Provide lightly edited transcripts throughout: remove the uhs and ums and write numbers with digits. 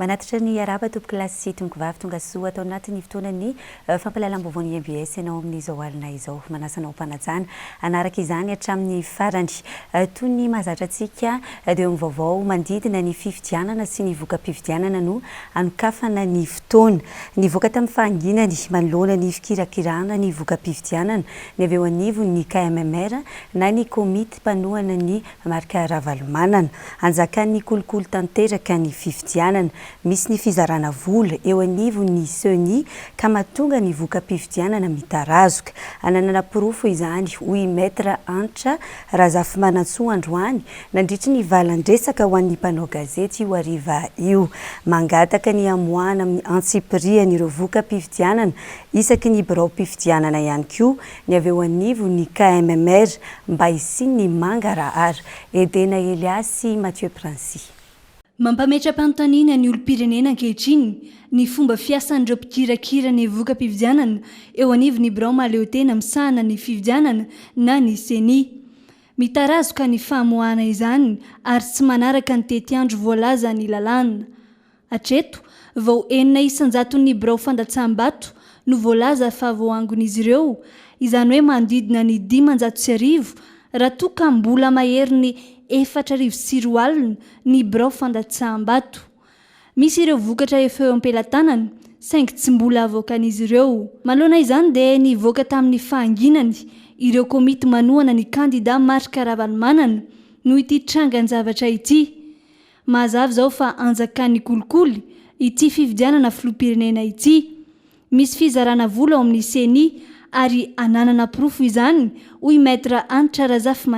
manatitra ny araba tompoko lasy tomoko vavy tonga soa atao anatin'ny fotoanany fampalalam-baovao MBS ianao amin'izao alina izao manasanao mpanajana anaraka izany hatramin'ny farany toy ny mahazatra antsika dia ny vaovao mandidina ny fifidianana sy ny voka-pifidianana no anokafana ny fotoana nivoaka tamin'ny fahanginany manoloana ny fikirakirana ny voka-pifidianana ny avy eo anivo ny KMMR na ny komity mpanohana ny marika Ravalomanana anjakan'ny kolokolo tanteraka ny fifidianana misy ny fizarana vola eo anivo ny SENI ka mahatonga ny voka-pifidianana mitarazoka ananana porofo izany hoy maître Antra Razafy Androany nandritra ny valandresaka ho an'ny mpanao gazety io hariva io mangataka ny amoahana amin'ny antsipiriany ireo voka-pifidianana isaky ny birao-pifidianana ihany koa ny avy eo anivo ny KMMR mba hisiny ny mangarahara Edena Eliasy Mathieu Prancy. Mampametra-panontaniana ny olo-pirenena ankehitriny ny fomba fiasan'ireo mpikirakira ny voka-pifidianana eo anivo ny birao mahaleotena misahana ny fifidianana na ny SENI. Mitarazoka ny famoahana izany ary tsy manaraka ny tetiandro voalaza ny lalàna. Hatreto, vao 900 ny birao fandatsaham-bato no voalaza fa voangon'izy ireo, izany hoe mandidina ny 500,000 raha toa ka mbola mahery ny 4,000 ny birao fandatsaham-bato. Misy ireo vokatra efa eo am-pelatanana saingy tsy mbola avoakan'izy ireo. Manoloana izany dia nivoaka tamin'ny fahanginany ireo komity manohana ny kandida marika Ravalomanana no ity trangan-javatra ity. Mazava zao fa anjakan'ny kolikoly ity fifidianana filoham-pirenena ity. Misy fizarana vola ao amin'ny SENI ary ananana porofo izany hoy maître Antra Razafy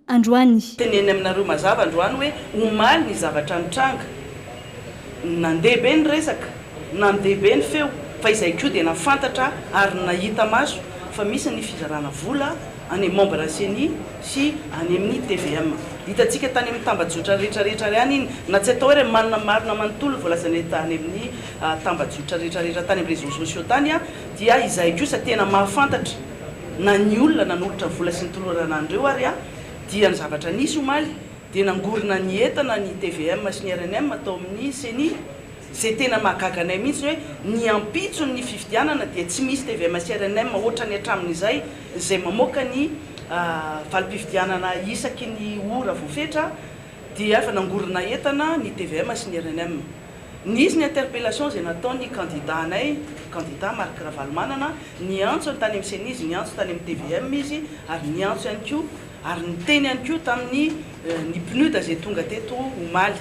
Androany. Teneny aminareo mazava Androany hoe omaly ny zavatra nitranga. Nandeha be ny resaka, nandeha be ny feo, fa izay koa dia nafantatra ary nahita maso fa misy ny fizarana vola any membre SENI sy any amin'ny TVM. Hitantsika tany amin'ny tambajotra rehetrarehetra ihany iny na tsy atao hoe manana marina manontolo voalazana tany amin'ny tambajotra rehetrarehetra tany amin'ny réseaux sociaux tany dia izay kosa tena mahafantatra na ny olona nanolotra vola sy ny tolorana andreo ary dia ny zavatra nisy omaly dia nangorina ny entana ny TVM sy ny RNM atao amin'ny SENI zay tena mahagaga anay mihitsy hoe ny ampitso ny fifidianana dia tsy misy TVM sy RNM ohatra ny hatramin'izay zay mamoaka ny valim-pifidianana isaky ny ora voafetra dia efa nangorina entana ny TVM sy ny RNM. Nisy ny interpellation zay nataony candidat anay, candidat marika Ravalomanana, niantso tany amin'ny SENI izy, niantso tany amin'ny TVM izy ary niantso ihany koa ary niteny ihany koa tamin'ny ny PNUD zay tonga teto omaly.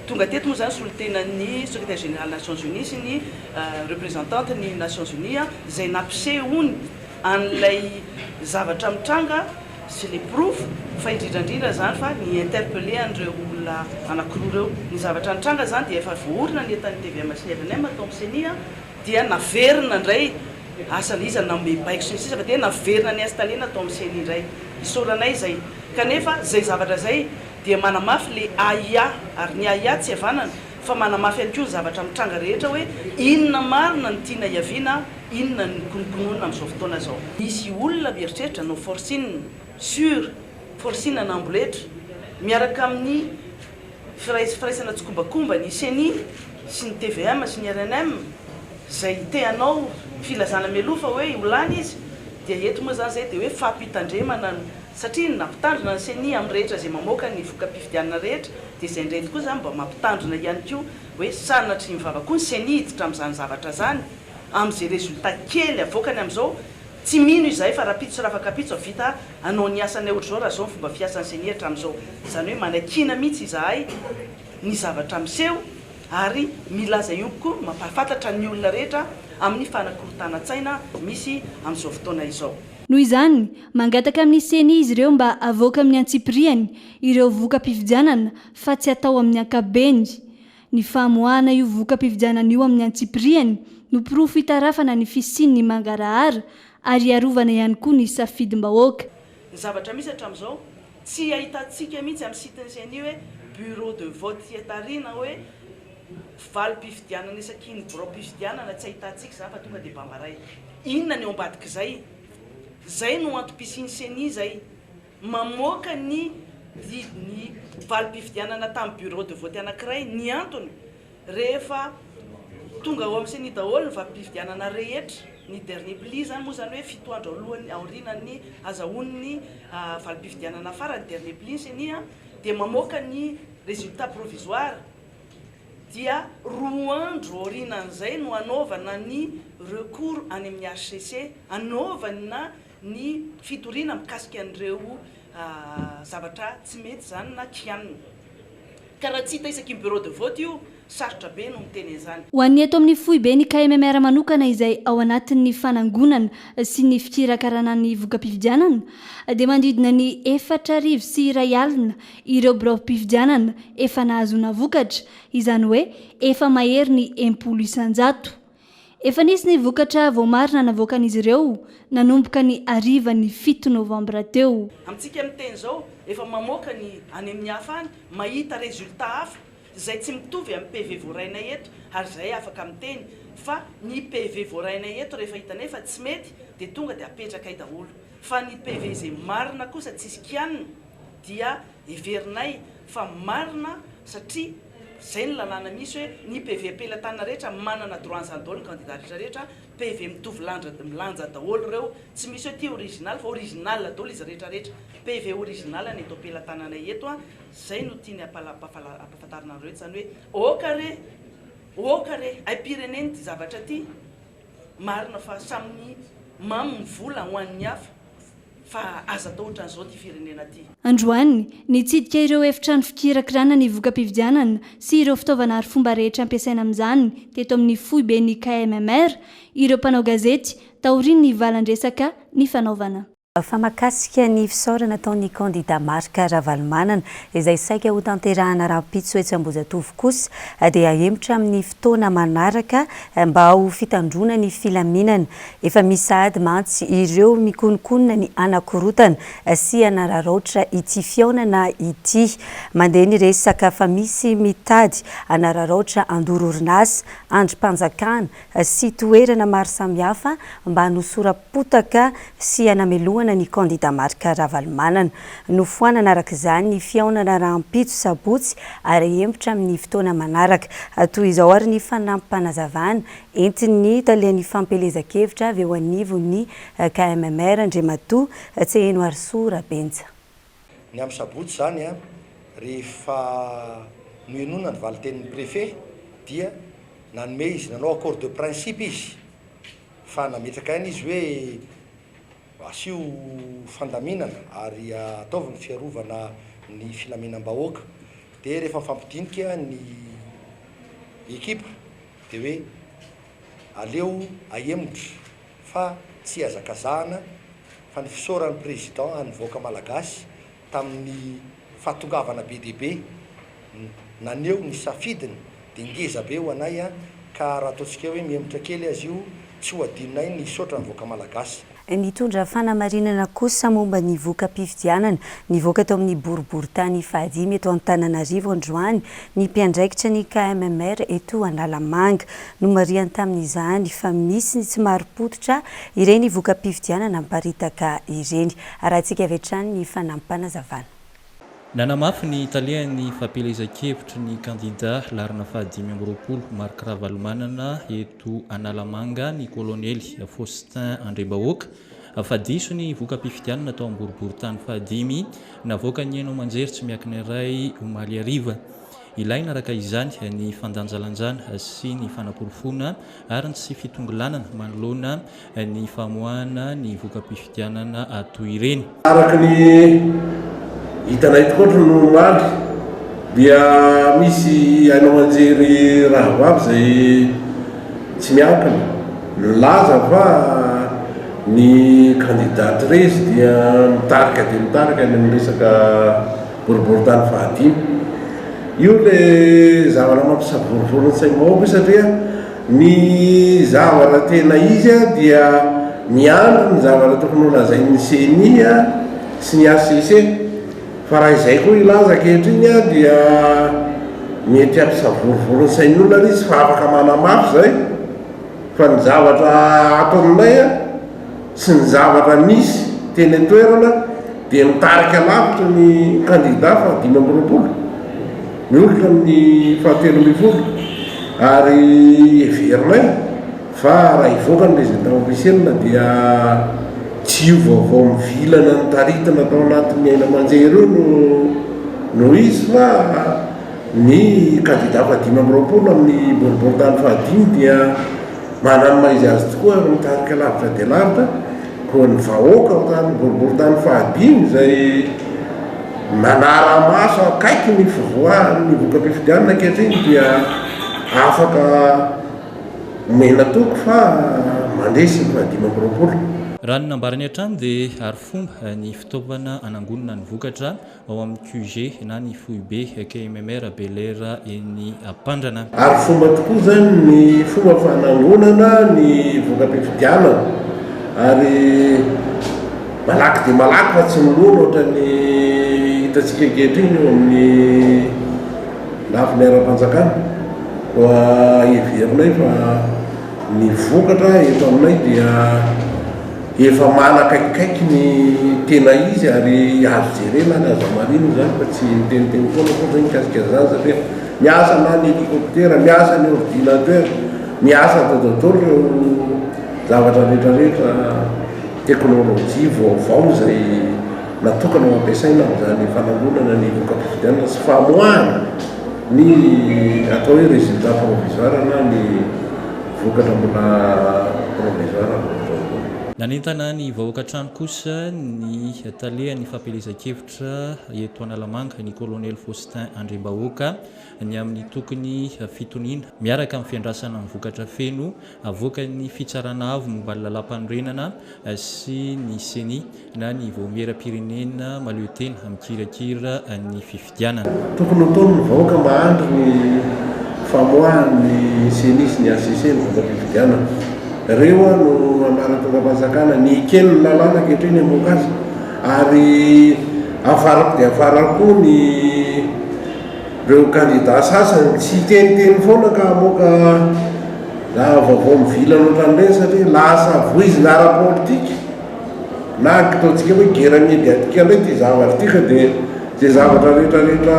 Tonga teto moa zany solitenan'ny secrétaire général Nations Unies sy ny représentante ny Nations Unies zay nampisehony an'ilay zavatra mitranga sy le proof fa indrindrandrindra zany fa ny interpellé andreo olona anankiroa ireo. Ny zavatra nitranga zany dia efa voorina ny etan'ny TVM sy ny RNM atao amin'ny SENI dia naverina indray asa iza namebaiko sy ny sisa fa dia naverina ny instalena atao amin'ny SENI indray. Isoranay zay kanefa zay zavatra zay dia manamafy le AIA ary ny AIA tsy havanana fa manamafy ihany koa ny zavatra mitranga rehetra hoe inona marina ny tiana hiaviana, inona ny konokononina amin'izao fotoana zao. Misy olona mieritreritra no forcine sur forcine namboletra miaraka amin'ny firaisana tsokombakomba ny SENI sy ny TVM sy ny RNM zay teanao filazana melofa hoe olany izy dia eto moa zany zay dia hoe fampitandremana satria nampitandrina ny SENI amin'ny rehetra zay mamoaka ny voka-pifidianana rehetra dia izay ndrety koa zany mba mampitandrina ihany koa hoe sanatry ny mivavaka koa ny SENI hiditra amin'izany zavatra zany amin'izay résultat kely avoakany amin'izao tsy mino izay fa raha pitso rafaka pitso vita anao ny asany ohatra zao raha zao fomba fiasan'ny SENI hatramin'izao zany hoe manakina mihitsy izahay ny zavatra miseho ary milaza io koa mampafantatra ny olona rehetra amin'ny fanakorotana-tsaina misy amin'izao fotoana izao. Noho izany, mangataka amin'ny SENI izy ireo mba avoaka amin'ny antsipiriany ireo voka-pifidianana fa tsy atao amin'ny ankabeny. Ny famoahana io voka-pifidianana io amin'ny antsipiriany no porofo hitarafana ny fisiany mangarahara ary arovana ihany koa ny safidim-bahoaka. Ny zavatra misy hatramin'izao tsy ahitantsika mihitsy amin'ny sitiny SENI hoe bureau de vote hiatarina hoe valim-pifidianana isaky ny birao-pifidianana tsy ahitantsika zany fa tonga dia bambaray. Inona ny eo ambadika zay? Zay no antom-pisiany SENI zay mamoaka ny valim-pifidianana tamin'ny bureau de vote anankiray ny antony rehefa tonga ao amin'seny daholo ny vampifidianana rehetra ny dernier pli zany moa zany hoe fitoandro alohany aorinany azahoany valim-pifidianana afara ny dernier pli senia dia mamoaka ny résultat provisoire dia 2 andro aorinan'izay no anaovana ny recours any amin'ny HCC anaovana ny fitoriana mikasika an'ireo zavatra tsy mety zany na kianina ka raha tsy hita isaky ny bureau de vote io sarotra be no miteny zany. Ho an'ny eto amin'ny fohy be ny KMMR manokana izay ao anatin'ny fanangonana sy ny fikirakarana ny voka-pifidianana dia mandidina ny 4,2 alina ireo birao-pifidianana efa nahazona vokatra, izany hoe efa mahery ny 10 isan-jato. Efa nisy ny vokatra voamarina navoakan'izy ireo nanomboka ny arivan'ny 7 novambra teo. Amintsika miteny zao efa mamoaka ny any amin'ny hafa any mahita résultat hafa zay tsy mitovy amin'ny PV voaraina eto ary zay afaka miteny fa ny PV voaraina eto rehefa hitanefa tsy mety dia tonga dia apetraka ay daholo fa ny PV zay marina kosa tsisy kianina dia heverinay fa marina satria zay ny lalàna misy hoe ny PV apelantanana rehetra manana droit-ny daholo ny candidat rehetra PV mitovy milanja daholo reo tsy misy hoe ty original fa original daholo izy rehetrarehetra PV original ny eto apelantanana eto zay no tiany ampafantarina rehetra zany hoe okare ai-pireneny ty zavatra ty marina fa samyny mamy vola ho an'ny hafa fa aza atao ohatran'izao ty firenena ty. Androany nitsidika ireo efitrano fikirakirana ny voka-pifidianana sy ireo fitaovana ary fomba rehetra ampiasaina amin'izany teto amin'ny fohy be ny KMMR ireo mpanao gazety taoriany ny valan-dresaka ny fanaovana. Fa makasika ny fisaorana ataon'ny candidat Marc Ravalomanana izay saika ho tanterahana rahampitso etsy Ambohijatovo kosa dia ahembotra amin'ny fotoana manaraka mba ho fitandrona ny filaminana. Efa misady mantsy ireo mikonokonina ny anakorotana sy anararaotra ity fiaonana ity. Mandeha ny resaka fa misy mitady anararaotra andoro-orinasa, androm-panjakana sy toerana maro samihafa mba hanosora-potaka sy hanamelohana ny candidat Marc Ravalomanana. Nofoanana araka izany ny fiaonana rahampitso sabotsy ary hembotra amin'ny fotoana manaraka. Toy izao ary ny fanampim-panazavana entin'ny talian'ny fampelezan-kevitra avy eo anivon'ny KMMR Andriamatoa Tseheno Arisoa Rabenja. Ny amin'ny sabotsy zany rehefa noenona ny valitenin'ny préfet dia nanome izy nanao accord de principe izy fa nametraka aina izy hoe asio fandaminana ary ataovy ny fiarovana ny filaminam-bahoaka dia rehefa mifampidinika ny ekipa dia hoe aleo ahemotra fa tsy azakazahana fa ny fisaoran'ny président anyvoaka malagasy tamin'ny fahatongavana be dia be naneo ny safidiny dia ngeza be ho anay ka raha ataontsika hoe mihemotra kely azy io tsy ho adinonay ny saotra nyvoaka malagasy. Nitondra fanamarinana kosa momba ny voka-pifidianana nivoaka tao amin'ny boriboritany fahadimy eto Antananarivo androany ny mpiandraikitra ny KMMR eto Analamanga no mariany tamin'izany fa misy ny tsy mari-pototra ireny voka-pifidianana amparitaka ireny. Arahantsika avy hatrany ny fanampim-panazavana. Nanamafy ny talian'ny fampelezan-kevitra ny candidat larina fahadimy amby roapolo Marc Ravalomanana eto Analamanga ny kolonely Faustin Andrebahoaka fa diso ny voka-pifidianana tao amin'ny boriboritany fahadimy navoaka ny Haino Manjery tsy miankina iray omaly hariva. Ilaina araka izany ny fandanjalanjana sy ny fanaporofona ary ny tsy fitonglanana manoloana ny famoahana ny voka-pifidianana ato ireny. Araka ny hitanay tokotra no omaly dia misy Haino Manjery rahavavy zay tsy miankina milaza fa ny candidat Trezy dia mitarika ny resaka boriboritany fahadimy. Io le zavatra mampisavorovoro ny saim-bahoaka satria ny zavatra tena izy dia miandro ny zavatra tokony ho lazain'ny CNI sy ny HCC fa raha izay koa ilaza ankehitriny dia mety ampisavorovoro ny sain'olona izy fa afaka manamafy zay fa ny zavatra ato aminay sy ny zavatra misy teny toerana dia mitarika lavitra ny candidat fahadimy amby roapolo miolika amin'ny 7 ary everinay fa raha ivoaka n'le zay tao ampiasaina dia tsy io vaovao mivilana ny taritana atao anatin'ny aina manjery io no izy fa ny kandida fa 5 amin'ny boriboritany fahadimy dia manano maizy azy tokoa ary mitarika lavitra dia lavitra koa ny vahoaka tany boriboritany fahadimy zay manara-maso akaiky ny fivoahany voka-pifidianana ankehitriny dia afaka mena toko fa mandresy ny fahadimy amby roapolo. Raha ny nambarany hatrany dia ary fomba ny fitaovana anangonana ny vokatra ao amin'ny QG na ny FUB KMMR Bel Air eny Ampandrana. Ary fomba tokoa zany ny fomba fanangonana ny voka-pifidianana ary malaky dia malaky fa tsy milona ohatra ny hitantsika ankehitriny eo amin'ny lafiny ara-panjakana koa everinay fa ny vokatra eto aminay dia efa manakaikikaiky ny tena izy ary azo jerena ny azo marino zany fa tsy miteniteny foana koa zany kasikasa zany satria miasa na ny hélicoptera, miasa ny ordinateur, miasa dodotoro reo zavatra rehetrarehetra teknôlôjia vaovao zay natokana ho ampiasaina amin'izany fanangonana ny voka-pifidianana sy famoahana ny atao hoe résultat provisoire na ny vokatra mbola provisoire. Nanentana ny vahoaka trano kosa ny talehan'ny fampielezan-kevitra eto Analamanga ny colonel Faustin Andrembahoaka ny amin'ny tokony fitoniana miaraka amin'ny fiandrasana ny vokatra feno avoaka ny fitsarana avo momba ny lalam-panorenana sy ny seni na ny vahomeram-pirenena mahaleo tena mikirakira ny fifidianana. Tokony ataony ny vahoaka mahandro ny famoahan'ny seni sy ny ACC ny voka-pifidianana. Reo no amara-tonga-panjakana ny ikeny lalàna ankehitriny amoaka azy ary afarako dia afarako ny reo kandida sasany tsy teniteny foana ka amoaka vaovao mivilana ohatran'ireny satria lasa voizina ara-politika na ataontsika hoe guerre médiatique indray ty zavatra tika dia zay zavatra rehetrarehetra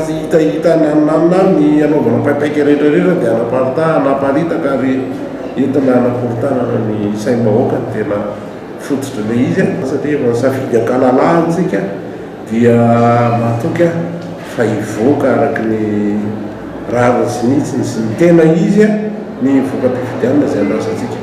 hitahita naninanina ny anaovana paipaiky rehetrarehetra dia anaparitaka ary entina anaporontanana ny saim-bahoaka ny tena fototra le izy satria efa safidy ankalalàntsika dia matoka fa hivoaka araky ny rariny sy nitsiny sy ny tena izy ny voka-pifidianana zay andrasantsika.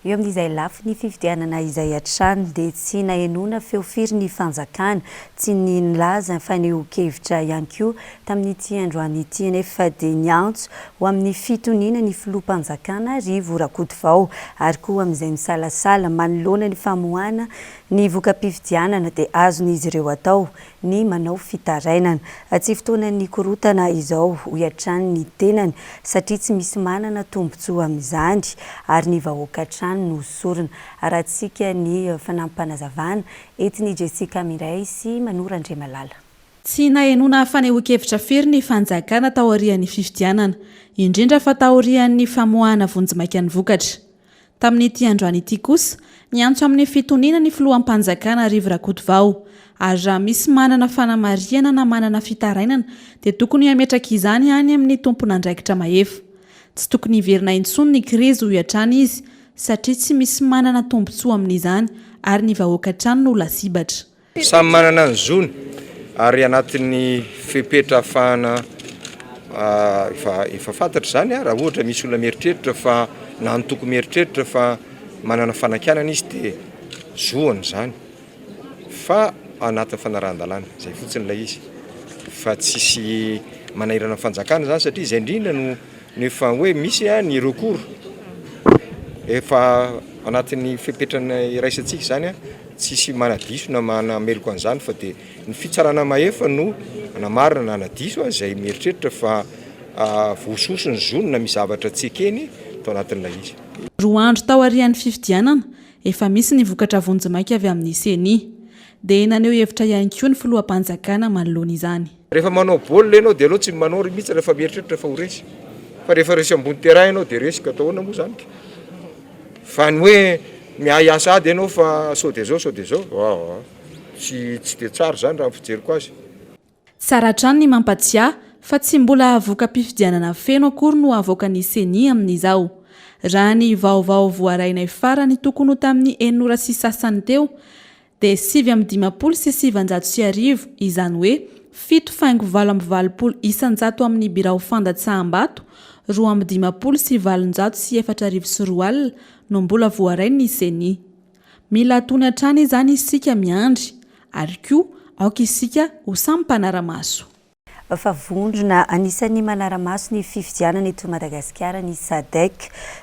Eo amin'izay lafy ny fifidianana izay hatrany dia tsy nahenona feo firy ny fanjakana tsy ny nilaza faneho-kevitra ihany koa tamin'ity androany ity nefa dia niantso ho amin'ny fitoniana ny filoham-panjakana Rivo Rakotovao ary koa amin'izay misalasala manoloana ny famoahana ny voka-pifidianana dia azon'izy ireo atao ny manao fitarainana. Tsy fotoanan'ny korotana izao ho hatrany ny tenany satria tsy misy manana tombontsoa amin'izany ary ny vahoaka trano no sorona. Arahantsika ny fanampanazavana etiny Jessica Miray sy Manora Andremalala. Tsy nahenona faneho-kevitra firy ny fanjakana tao aorian'ny fifidianana, indrindra fa tao aorian'ny famoahana vonjimaiky ny vokatra. Tamin'ity androany ity kosa, niantso amin'ny fitoniana ny filoham-panjakana Rivo Rakotovao. Ary raha misy manana fanamariana na manana fitarainana dia tokony hametraka izany any amin'ny tompon'andraikitra mahefa. Tsy tokony hiverina intsony ny krizy ho hatrany izy satria tsy misy manana tombontsoa amin'izany ary ny vahoaka trano no lasibatra. Samy manana ny zony ary anatin'ny fepetra afahana efa fantatra zany raha ohatra misy olona mieritreritra fa na ny toko mieritreritra fa manana fanakianana izy dia zoany zany fa anatin'ny fanarahan-dalàna zay fotsiny ilay izy fa tsisy manahirana fanjakana zany satria izay indrindra no efa hoe misy ny recours efa anatin'ny fepetrana iraisantsika zany tsisy manadiso na manameloko an'izany fa dia ny fitsarana mahefa no namarina na anadiso zay mieritreritra fa vososo ny zony na misy zavatra tsy ekeny tao anatin'ilay izy. Roa andro tao arian'ny fifidianana efa misy ny vokatra vonjimaiky avy amin'ny seni dia naneho hevitra ihany koa ny filoham-panjakana manoloana izany. Rehefa manao baolina ianao dia aleo tsy manao mihitsy rehefa mieritreritra fa ho resy fa rehefa resy ambony terrain ianao dia resy ka atahoana moa zany fa ny hoe miaiasa ady ianao fa sao dia zao tsy dia tsara zany raha fijeriko azy. Tsara trano ny mampatsiahy fa tsy mbola avoaka-pifidianana feno akory no avoaka ny seni amin'izao. Raha ny vaovao voarainay farany tokony ho tamin'ny 900 sy sasany teo dia 7,990 izany hoe 7,7 isanjato amin'ny birao fandatsaham-bato 2,594 no mbola voarainy ny seni. Mila tony hatrany izany isika miandry ary koa aoka isika ho samy mpanara-maso. Fa vondrona anisan'ny manara-maso ny fifidianana eto Madagasikara ny SADC.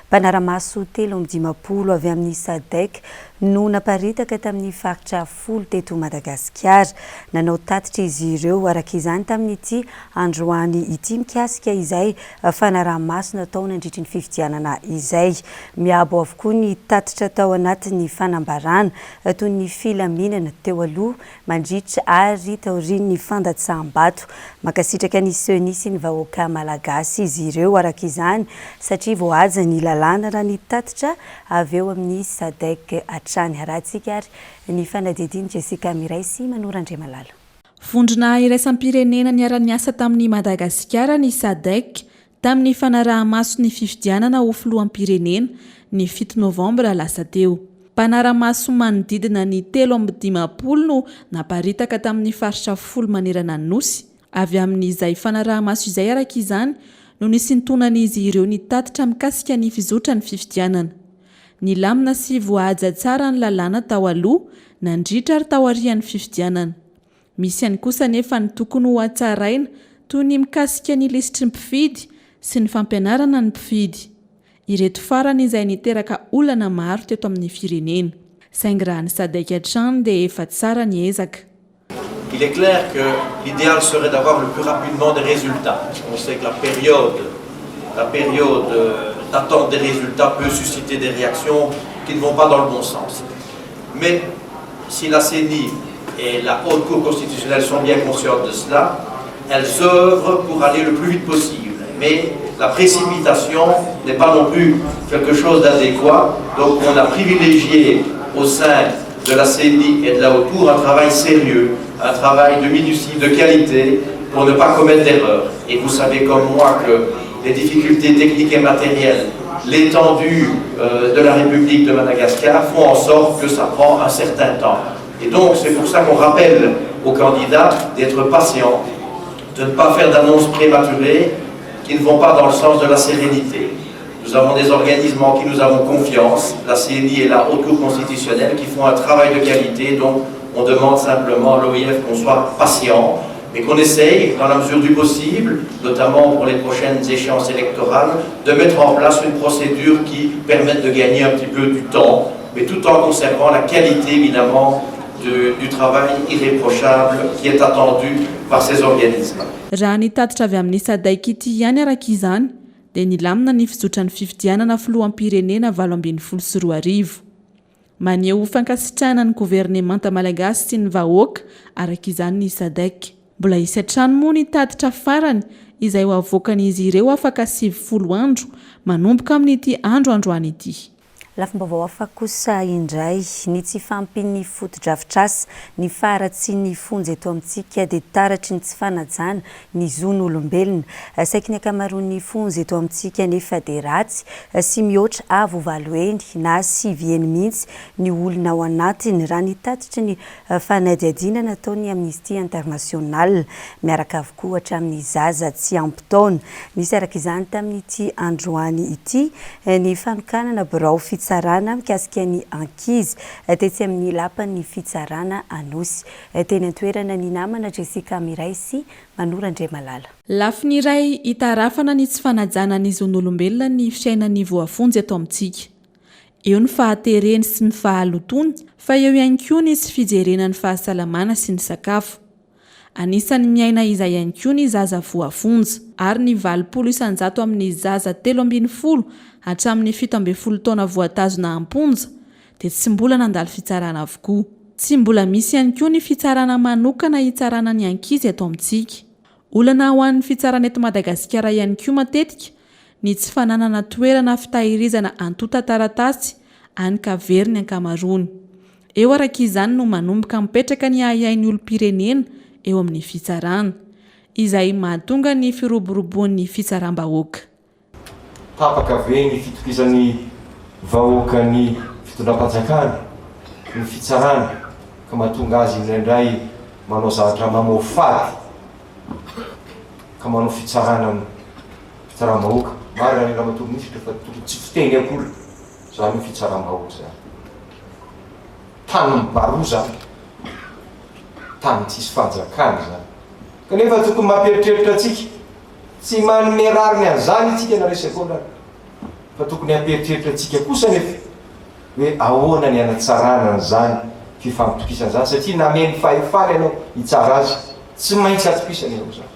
Mpanara-maso 320 avy amin'ny SADC no naparitaka tamin'ny faritra 10 teto Madagasikara. Nanao tatitra izy ireo araka izany tamin'ity androany ity mikasika izay fanara-maso natao nandritra ny fifidianana izay. Miabo avokoa ny tatitra tao anatin'ny fanambarana toy ny filaminana teo aloha mandritra ary taorian'ny fandatsaham-bato. Makasitraka ny seni sy ny vahoaka malagasy izy ireo araka izany satria voaja ny lalàna raha ny tatitra avy eo amin'ny SADC hatrany. Harantsika ary ny fanadidiny Jessica Miray sy Manora Andriamalala. Vondrona iraisam-pirenena niara-niasa tamin'ny Madagasikara ny SADC tamin'ny fanaraha-maso ny fifidianana ho filoham-pirenena ny 7 Novambra lasa teo. Mpanara-maso manodidina ny 350 no naparitaka tamin'ny faritra 10 manerana ny nosy. Avy amin'izay fanaraha-maso izay araka izany no nisintonan'izy ireo ny tatitra mikasika ny fizotra ny fifidianana. Ny lamina sy voaja tsara ny lalàna tao aloha nandritra ary tao arian'ny fifidianana. Misy ihany kosa nefa ny tokony ho hatsaraina toy ny mikasika ny lisitry ny mpifidy sy ny fampianarana ny mpifidy. Ireto farany izay niteraka olana maro teto amin'ny firenena. Saingy raha ny SADC hatrany dia efa tsara ny ezaka. Il est clair que l'idéal serait d'avoir le plus rapidement des résultats. On sait que la période d'attente des résultats peut susciter des réactions qui ne vont pas dans le bon sens. Mais si la CENI et la Haute Cour constitutionnelle sont bien conscientes de cela, elles œuvrent pour aller le plus vite possible. Mais la précipitation n'est pas non plus quelque chose d'adéquat. Donc on a privilégié au sein de la CENI et de la Haute Cour un travail sérieux, un travail de minutie, de qualité, pour ne pas commettre d'erreurs. Et vous savez comme moi que les difficultés techniques et matérielles, l'étendue de la République de Madagascar font en sorte que ça prend un certain temps. Et donc c'est pour ça qu'on rappelle aux candidats d'être patients, de ne pas faire d'annonces prématurées qui ne vont pas dans le sens de la sérénité. Nous avons des organismes en qui nous avons confiance, la CENI et la Haute Cour constitutionnelle, qui font un travail de qualité. Donc on demande simplement à l'OIF qu'on soit patient, mais qu'on essaye, dans la mesure du possible, notamment pour les prochaines échéances électorales, de mettre en place une procédure qui permette de gagner un petit peu du temps, mais tout en conservant la qualité, évidemment, du travail irréprochable qui est attendu par ces organismes. Raha ny tatitra avy amin'ny SADC ity ihany araka izany dia nilamina ny fizotra ny fifidianana filoham-pirenena 2024. Maneho fankasitrahana ny gouvernemanta malagasy sy ny vahoaka araka izany ny SADC. Mbola isy hatrany moa ny tatitra farany izay ho avoakan'izy ireo afaka 70 andro manomboka amin'ity androany ity. Lafim-baovao hafa kosa indray ny tsy fampin'ny foto-drafitrasa ny faratsy ny fonjy eto amintsika dia taratry ny tsy fanajana ny zon'olombelona. Saiky ny akamaroan'ny fonjy eto amintsika nefa dia ratsy sy mihoatra avo valoeny na sivieny mihitsy ny olona ao anatiny raha ny tatitry ny fanadihadiana nataony Amnesty International miaraka avokoa hatramin'ny zaza tsy ampy taona. Nisy araka izany tamin'ity androany ity ny fanokanana birao fitsarana mikasika ny ankizy tetsy amin'ny lapan'ny fitsarana Anosy. Teny an-toerana ny namana Jessica Miray sy Manora Andriamalala. Lafiny iray hitarafana ny tsy fanajana ny zon'olombelona ny fiainan'ny voafonjy ato amintsika. Eo ny fahatereny sy ny fahalotony, fa eo ihany koa ny tsy fijerena ny fahasalamana sy ny sakafo. Anisan'ny miaina izay ihany koa ny zaza voafonja ary ny 20 isanjato amin'ny zaza 13 hatramin'ny 17 taona voatazona amponja dia tsy mbola nandalo fitsarana avokoa. Tsy mbola misy ihany koa ny fitsarana manokana hitsarana ny ankizy ato amintsika. Olana ho an'ny fitsarana eto Madagasikara ihany koa matetika ny tsy fananana toerana fitahirizana antota taratasy any Kaverny ankamaroany. Eo araka izany no manomboka mipetraka ny ahiahin'ny olom-pirenena eo amin'ny fitsarana. izay mahatonga ny firoboroboan'ny fitsaram-bahoaka. Tapaka ve ny fitokizan'ny vahoaka ny fitondram-panjakana ny fitsarana ka mahatonga azy indraindray manao zavatra mamoa fady ka manao fitsarana ny fitsaram-bahoaka. Maro raha nila matombo misy fa tsy fiteny akory zany fitsaram-bahoaka zany. Tany mibaroza tany tsisy fanjakana zany kanefa tokony mampieritreritra atsika tsy manome rariny an'izany itsika na resakola fa tokony hampieritreritra atsika kosa nefa hoe ahoana ny anatsarana an'izany fifampitokisana zany satria nameny fahefana ianao hitsara azy tsy maintsy atokisana ianao zany.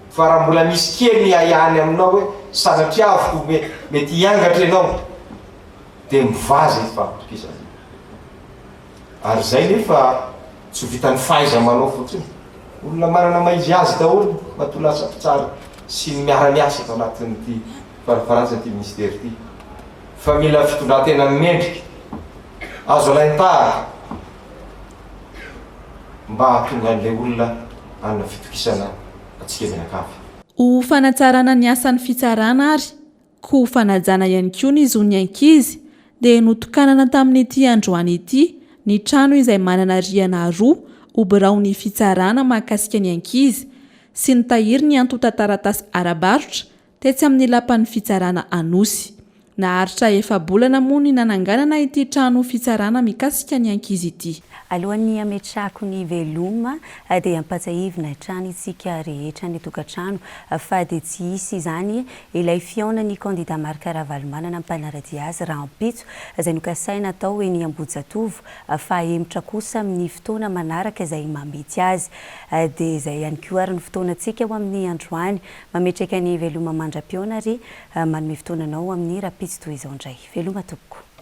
Fa raha mbola misy kely ny ayany aminao hoe sanatriavoko mety hiangatra ianao dia mivaza fifampitokisana. Ary zay nefa tsy vitan'ny faiza manao fotsiny. Olona manana maizy azy daholo matolasa tsara sy ny miara-miasa tao anatin'ity farafarantsy ty ministera ty. Fa mila fitondran-tena mendrika azo alain-tara mba hahatonga an'ilay olona anna fitokisana atsika mianakavy. Ho fanatsarana ny asan'ny fitsarana ary ko fanajana ihany koa ny zon'ny ankizy dia notokanana tamin'ity androany ity ny trano izay manana rihana roa ho birao ny fitsarana mahakasika ny ankizy sy ny tahiry ny antota-taratasy arabarotra tetsy amin'ny lapan'ny fitsarana Anosy. Naharitra efa-bolana moa ny nananganana ity trano fitsarana mikasika ny ankizy ity. Alohan'ny ametrahako ny veloma dia ampatsahivina hatrany isika rehetra ny tokantrano fa dia tsy hisy izany ilay fiaonany kandida Marc Ravalomanana mpanarady azy Rahampitso izay nokasaina tao hoe ny Ambohijatovo fa emotra kosa amin'ny fotoana manaraka izay mamety azy dia izay ihany koa ary ny fotoanantsika ho amin'ny androany mametraka ny veloma mandram-piaona ary manome fotoananao amin'ny Rahampitso toy izao indray. Veloma tompoko.